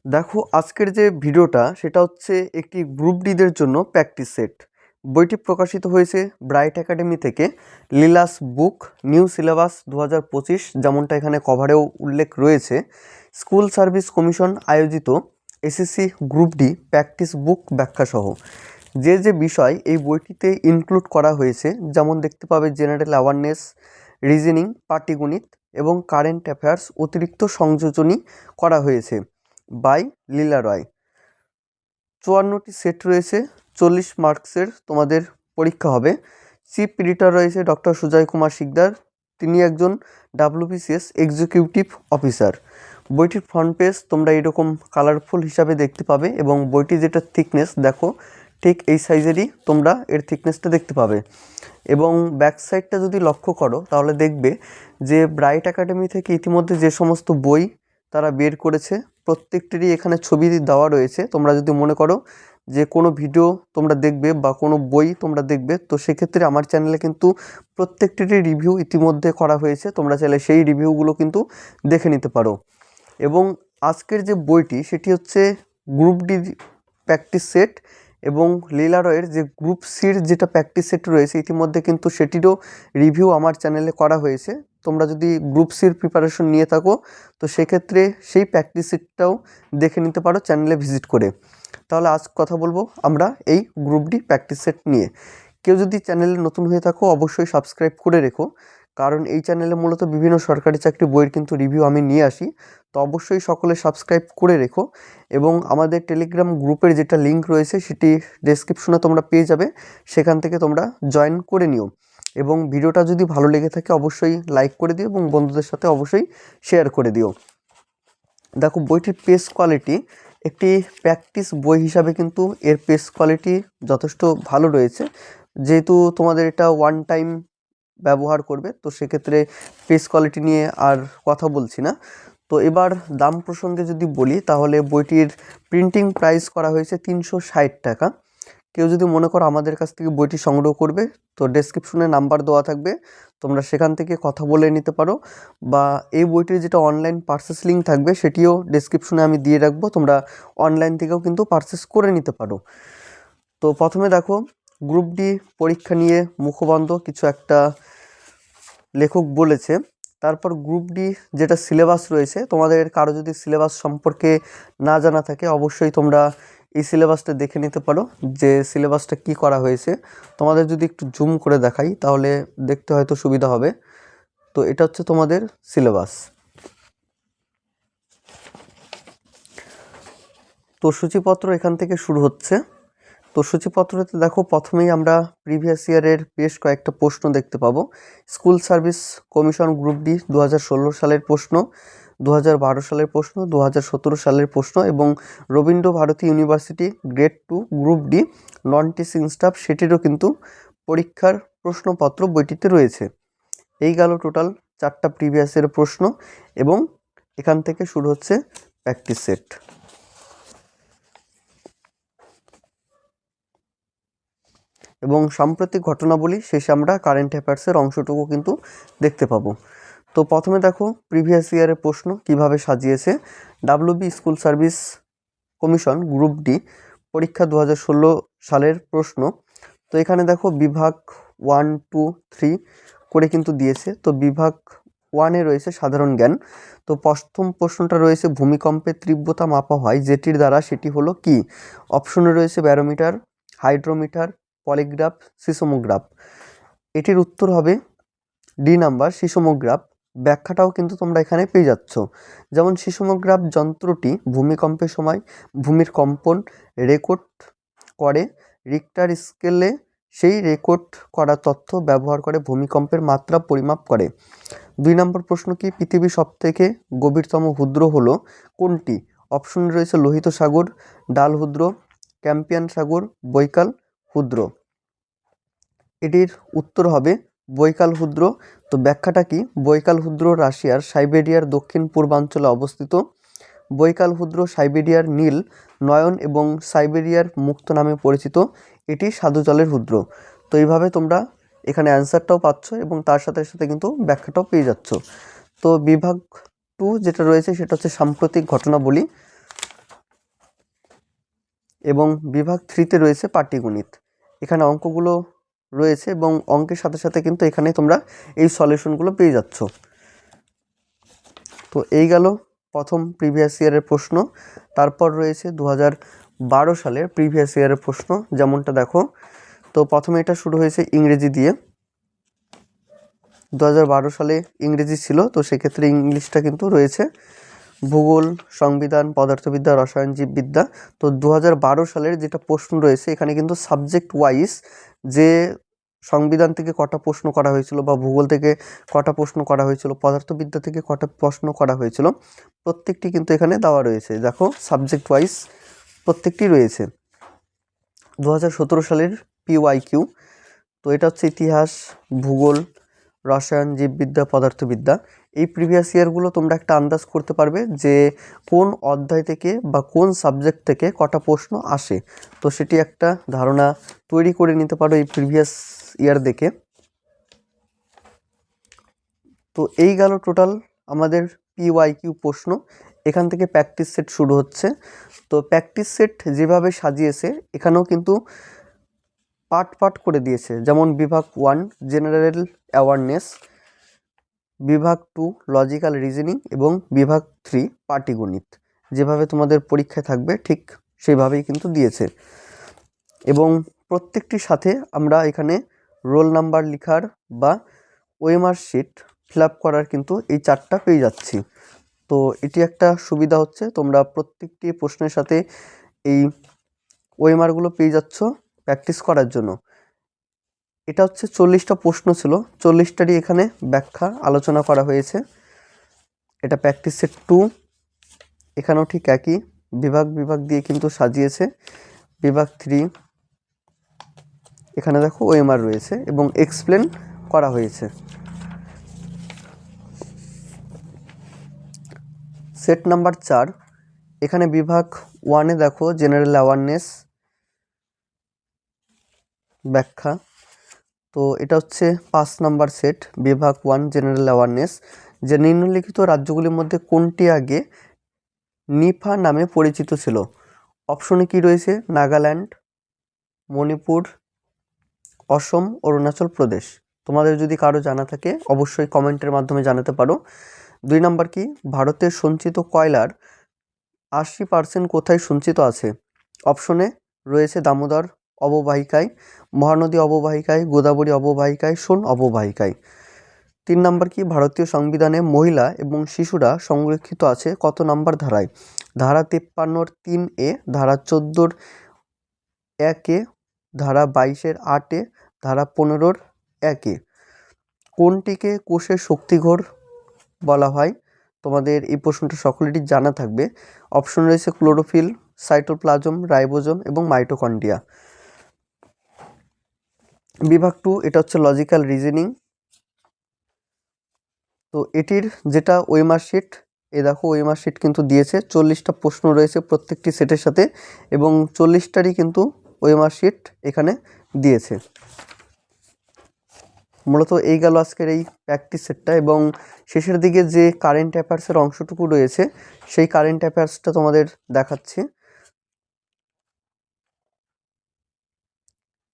দেখো আজকের যে ভিডিওটা সেটা হচ্ছে একটি গ্রুপ ডিদের জন্য প্র্যাকটিস সেট। বইটি প্রকাশিত হয়েছে ব্রাইট একাডেমি থেকে। লিলাস বুক নিউ সিলেবাস 2025, যেমনটা এখানে কভারেও উল্লেখ রয়েছে। স্কুল সার্ভিস কমিশন আয়োজিত SSC group D practice book ব্যাখ্যাসহ যে যে বিষয় এই বইটিতে ইনক্লুড করা হয়েছে, যেমন দেখতে পাবে জেনারেল অ্যাওয়ারনেস, রিজনিং, পাটিগণিত এবং কারেন্ট অ্যাফেয়ার্স অতিরিক্ত সংযোজনী করা হয়েছে বাই লীলা রয়। 54টি সেট রয়েছে, 40 মার্কসের তোমাদের পরীক্ষা হবে। চিফ এডিটর রয়েছে ডক্টর সুজয় কুমার শিকদার, তিনি একজন WBCS এক্সিকিউটিভ অফিসার। বইটির ফ্রন্ট পেজ তোমরা এরকম কালারফুল হিসাবে দেখতে পাবে এবং বইটি যেটা থিকনেস দেখো ঠিক এই সাইজেরই তোমরা এর থিকনেসটা দেখতে পাবে। এবং ব্যাক সাইডটা যদি লক্ষ্য করো তাহলে দেখবে যে ব্রাইট একাডেমি থেকে ইতিমধ্যে যে সমস্ত বই তারা বের করেছে প্রত্যেকটিরই এখানে ছবি দেওয়া রয়েছে। তোমরা যদি মনে করো যে কোনো ভিডিও তোমরা দেখবে বা কোনো বই তোমরা দেখবে, তো সেক্ষেত্রে আমার চ্যানেলে কিন্তু প্রত্যেকটিরই রিভিউ ইতিমধ্যে করা হয়েছে, তোমরা চাইলে সেই রিভিউগুলো কিন্তু দেখে নিতে পারো। এবং আজকের যে বইটি সেটি হচ্ছে গ্রুপ ডি প্র্যাকটিস সেট এবং লীলা রয়ের যে গ্রুপ সির যেটা প্র্যাকটিস সেট রয়েছে ইতিমধ্যে কিন্তু সেটিরও রিভিউ আমার চ্যানেলে করা হয়েছে। তোমরা যদি গ্রুপ সির প্রিপারেশন নিয়ে থাকো তো সেক্ষেত্রে সেই প্র্যাকটিস সেটটাও দেখে নিতে পারো চ্যানেলে ভিজিট করে। তাহলে আজ কথা বলবো আমরা এই গ্রুপ ডি প্র্যাকটিস সেট নিয়ে। কেউ যদি চ্যানেলে নতুন হয়ে থাকো অবশ্যই সাবস্ক্রাইব করে রেখো, কারণ এই চ্যানেলে মূলত বিভিন্ন সরকারি চাকরি বইয়ের কিন্তু রিভিউ আমি নিয়ে আসি। তো অবশ্যই সকলে সাবস্ক্রাইব করে রেখো এবং আমাদের টেলিগ্রাম গ্রুপের যেটা লিঙ্ক রয়েছে সেটি ডেসক্রিপশনে তোমরা পেয়ে যাবে, সেখান থেকে তোমরা জয়েন করে নিও। এবং ভিডিওটা যদি ভালো লেগে থাকে অবশ্যই লাইক করে দিও এবং বন্ধুদের সাথে অবশ্যই শেয়ার করে দিও। দেখো বইটির পেজ কোয়ালিটি একটি প্র্যাকটিস বই হিসাবে কিন্তু এর পেজ কোয়ালিটি যথেষ্ট ভালো রয়েছে, যেহেতু তোমাদের এটা ওয়ান টাইম ব্যবহার করবে তো সেক্ষেত্রে পেজ কোয়ালিটি নিয়ে আর কথা বলছি না। তো এবার দাম প্রসঙ্গে যদি বলি তাহলে বইটির প্রিন্টিং প্রাইস করা হয়েছে 360 টাকা। কেউ যদি মনে করো আমাদের কাছ থেকে বইটি সংগ্রহ করবে তো ডেসক্রিপশনে নাম্বার দেওয়া থাকবে, তোমরা সেখান থেকে কথা বলে নিতে পারো, বা এই বইটির যেটা অনলাইন পারচেস লিঙ্ক থাকবে সেটিও ডেসক্রিপশনে আমি দিয়ে রাখবো, তোমরা অনলাইন থেকেও কিন্তু পারচেস করে নিতে পারো। তো প্রথমে দেখো গ্রুপ ডি পরীক্ষা নিয়ে মুখবন্ধ কিছু একটা লেখক বলেছে। তারপর গ্রুপ ডি যেটা সিলেবাস রয়েছে, তোমাদের কারো যদি সিলেবাস সম্পর্কে না জানা থাকে অবশ্যই তোমরা এই সিলেবাসটা দেখে নিতে পারো যে সিলেবাসটা কি করা হয়েছে। তোমাদের যদি একটু জুম করে দেখাই তাহলে দেখতে হয়তো সুবিধা হবে। তো এটা হচ্ছে তোমাদের সিলেবাস। তো সূচিপত্র এখান থেকে শুরু হচ্ছে। তো সূচিপত্রতে দেখো প্রথমেই আমরা প্রিভিয়াস ইয়ারের বেশ কয়েকটা প্রশ্ন দেখতে পাবো। School service commission group D 2016 সালের প্রশ্ন, 2012 সালের প্রশ্ন, 2017 সালের প্রশ্ন এবং Rabindra Bharati university grade 2 group D non teaching staff সেটিরও কিন্তু পরীক্ষার প্রশ্নপত্র বইটিতে রয়েছে। এই গেল টোটাল 4টা প্রিভিয়াস ইয়ারের প্রশ্ন এবং এখান থেকে শুরু হচ্ছে প্র্যাকটিস সেট। এবং সাম্প্রতিক ঘটনাবলী শেষে আমরা কারেন্ট অ্যাফেয়ার্সের অংশটুকু কিন্তু দেখতে পাবো। তো প্রথমে দেখো প্রিভিয়াস ইয়ারের প্রশ্ন কিভাবে সাজিয়েছে। WB school service commission group D পরীক্ষা 2016 সালের প্রশ্ন। তো এখানে দেখো বিভাগ 1, 2, 3 করে কিন্তু দিয়েছে। তো বিভাগ 1-এ রয়েছে সাধারণ জ্ঞান। তো প্রথম প্রশ্নটা রয়েছে ভূমিকম্পের তীব্রতা মাপা হয় যেটির দ্বারা, সেটি হলো কি? অপশনে রয়েছে ব্যারোমিটার, হাইড্রোমিটার, পলিগ্রাফ, সিসমোগ্রাফ। এটির উত্তর হবে ডি নাম্বার, সিসমোগ্রাফ। ব্যাখ্যাটাও কিন্তু তোমরা এখানে পেয়ে যাচ্ছ। যেমন সিসমোগ্রাফ যন্ত্রটি ভূমিকম্পের সময় ভূমির কম্পন রেকর্ড করে, রিক্টার স্কেলে সেই রেকর্ড করা তথ্য ব্যবহার করে ভূমিকম্পের মাত্রা পরিমাপ করে। 2 নম্বর প্রশ্ন কি? পৃথিবীর সবথেকে গভীরতম ক্ষুদ্র হলো কোনটি? অপশনে রয়েছে লোহিত সাগর, ডাল ক্ষুদ্র, ক্যাম্পিয়ান সাগর, বৈকাল ক্ষুদ্র। এটির উত্তর হবে বৈকাল ক্ষুদ্র। তো ব্যাখ্যাটা কি? বৈকাল ক্ষুদ্র রাশিয়ার সাইবেরিয়ার দক্ষিণ পূর্বাঞ্চলে অবস্থিত। বৈকাল ক্ষুদ্র সাইবেরিয়ার নীল নয়ন এবং সাইবেরিয়ার মুক্ত নামে পরিচিত। এটি স্বাদু জলের ক্ষুদ্র। তো এইভাবে তোমরা এখানে অ্যান্সারটাও পাচ্ছ এবং তার সাথে সাথে কিন্তু ব্যাখ্যাটাও পেয়ে যাচ্ছ। তো বিভাগ 2 যেটা রয়েছে সেটা হচ্ছে সাম্প্রতিক ঘটনাবলী। এবং বিভাগ 3-তে রয়েছে পাটিগণিত। এখানে অঙ্কগুলো রয়েছে এবং অঙ্কের সাথে সাথে কিন্তু এখানে তোমরা এই সলিউশনগুলো পেয়ে যাচ্ছ। তো এই গেল প্রথম প্রিভিয়াস ইয়ারের প্রশ্ন। তারপর রয়েছে 2012 সালের প্রিভিয়াস ইয়ারের প্রশ্ন, যেমনটা দেখো। তো প্রথমে এটা শুরু হয়েছে ইংরেজি দিয়ে। 2012 সালে ইংরেজি ছিল, তো সেক্ষেত্রে ইংলিশটা কিন্তু রয়েছে ভূগোল, সংবিধান, পদার্থবিদ্যা, রসায়ন, জীববিদ্যা। তো 2012 সালের যেটা প্রশ্ন রয়েছে এখানে কিন্তু সাবজেক্ট ওয়াইজ যে সংবিধান থেকে কটা প্রশ্ন করা হয়েছিল বা ভূগোল থেকে কটা প্রশ্ন করা হয়েছিল, পদার্থবিদ্যা থেকে কটা প্রশ্ন করা হয়েছিল, প্রত্যেকটি কিন্তু এখানে দেওয়া রয়েছে। দেখো সাবজেক্ট ওয়াইজ প্রত্যেকটি রয়েছে। 2017 সালের PYQ, তো এটা হচ্ছে ইতিহাস, ভূগোল, রসায়ন, জীববিদ্যা, পদার্থবিদ্যা। এই প্রিভিয়াস ইয়ারগুলো তোমরা একটা আন্দাজ করতে পারবে যে কোন অধ্যায় থেকে বা কোন সাবজেক্ট থেকে কটা প্রশ্ন আসে, তো সেটি একটা ধারণা তৈরি করে নিতে পারো এই প্রিভিয়াস ইয়ার দেখে। তো এই গেল টোটাল আমাদের PYQ প্রশ্ন। এখান থেকে প্র্যাকটিস সেট শুরু হচ্ছে। তো প্র্যাকটিস সেট যেভাবে সাজিয়েছে এখানেও কিন্তু পার্ট পার্ট করে দিয়েছে, যেমন বিভাগ 1 জেনারেল অ্যাওয়ারনেস, বিভাগ 2 লজিক্যাল রিজনিং এবং বিভাগ 3 পাটিগণিত। যেভাবে তোমাদের পরীক্ষায় থাকবে ঠিক সেইভাবেই কিন্তু দিয়েছে। এবং প্রত্যেকটির সাথে আমরা এখানে রোল নাম্বার লেখার বা ওএমআর শিট ফিল আপ করার কিন্তু এই চার্টটা পেয়ে যাচ্ছি। তো এটি একটা সুবিধা হচ্ছে, তোমরা প্রত্যেকটি প্রশ্নের সাথে এই ওএমআরগুলো পেয়ে যাচ্ছ প্র্যাকটিস করার জন্য। এটা হচ্ছে 40টা প্রশ্ন ছিল, 40টারই এখানে ব্যাখ্যা আলোচনা করা হয়েছে। এটা প্র্যাকটিস সেট 2, এখানেও ঠিক একই বিভাগ বিভাগ দিয়ে কিন্তু সাজিয়েছে। বিভাগ 3 এখানে দেখো ওএমআর রয়েছে এবং এক্সপ্লেন করা হয়েছে। সেট নাম্বার 4 এখানে বিভাগ 1-এ দেখো জেনারেল অ্যাওয়ারনেস ব্যাখ্যা। তো এটা হচ্ছে 5 নাম্বার সেট, বিভাগ 1 জেনারেল অ্যাওয়ারনেস, যে নিম্নলিখিত রাজ্যগুলির মধ্যে কোনটি আগে নিফা নামে পরিচিত ছিল। অপশনে কি রয়েছে? নাগাল্যান্ড, মণিপুর, অসম, অরুণাচল প্রদেশ। তোমাদের যদি কারো জানা থাকে অবশ্যই কমেন্টের মাধ্যমে জানাতে পারো। 2 নাম্বার কি? ভারতের সঞ্চিত কয়লার 80% কোথায় সঞ্চিত আছে? অপশনে রয়েছে দামোদর অববাহিকায়, মহানদী অববাহিকায়, গোদাবরী অববাহিকায়, সোন অববাহিকায়। 3 নাম্বার কি? ভারতীয় সংবিধানে মহিলা এবং শিশুরা সংরক্ষিত আছে কত নাম্বার ধারায়? ধারা 53-র 3A, ধারা 14-র 1A, ধারা 22-এর 8A, ধারা 15-র 1A। কোনটিকে কোষের শক্তিঘর বলা হয়? তোমাদের এই প্রশ্নটা সকলেরই জানা থাকবে। অপশন রয়েছে ক্লোরোফিল, সাইটোপ্লাজম, রাইবোজোম এবং মাইটোকন্ড্রিয়া। বিভাগ 2 এটা হচ্ছে লজিক্যাল রিজনিং। তো এটির যেটা ওএমআর শিট, এ দেখো ওএমআর শিট কিন্তু দিয়েছে, 40টা প্রশ্ন রয়েছে প্রত্যেকটি সেটের সাথে এবং 40টারই কিন্তু ওএমআর শিট এখানে দিয়েছে। মূলত এই গেল আজকের এই প্র্যাকটিস সেটটা। এবং শেষের দিকে যে কারেন্ট অ্যাফেয়ার্সের অংশটুকু রয়েছে সেই কারেন্ট অ্যাফেয়ার্সটা তোমাদের দেখাচ্ছি।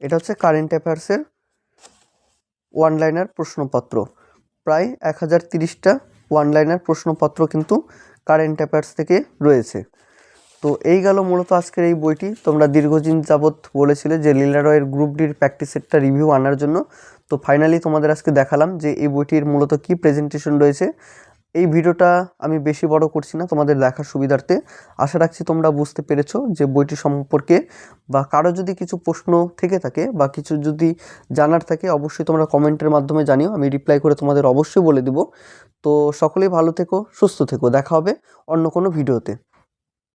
এটা হচ্ছে কারেন্ট অ্যাফেয়ার্সের ওয়ান লাইনার প্রশ্নপত্র। প্রায় 1030টা ওয়ান লাইনার প্রশ্নপত্র কিন্তু কারেন্ট অ্যাফেয়ার্স থেকে রয়েছে। তো এই গেল মূলত আজকের এই বইটি। তোমরা দীর্ঘদিন যাবৎ বলেছিলে যে লীলা রয়ের গ্রুপ ডির প্র্যাকটিস সেটটা রিভিউ আনার জন্য। তো ফাইনালি তোমাদের আজকে দেখালাম যে এই বইটির মূলত কি প্রেজেন্টেশন রয়েছে। এই ভিডিওটা আমি বেশি বড় করছি না তোমাদের দেখার সুবিধার্থে। আশা রাখছি তোমরা বুঝতে পেরেছো যে বইটি সম্পর্কে, বা কারো যদি কিছু প্রশ্ন থেকে থাকে বা কিছু যদি জানার থাকে অবশ্যই তোমরা কমেন্টের মাধ্যমে জানিও, আমি রিপ্লাই করে তোমাদের অবশ্যই বলে দেব। তো সকলেই ভালো থেকো, সুস্থ থেকো, দেখা হবে অন্য কোনো ভিডিওতে।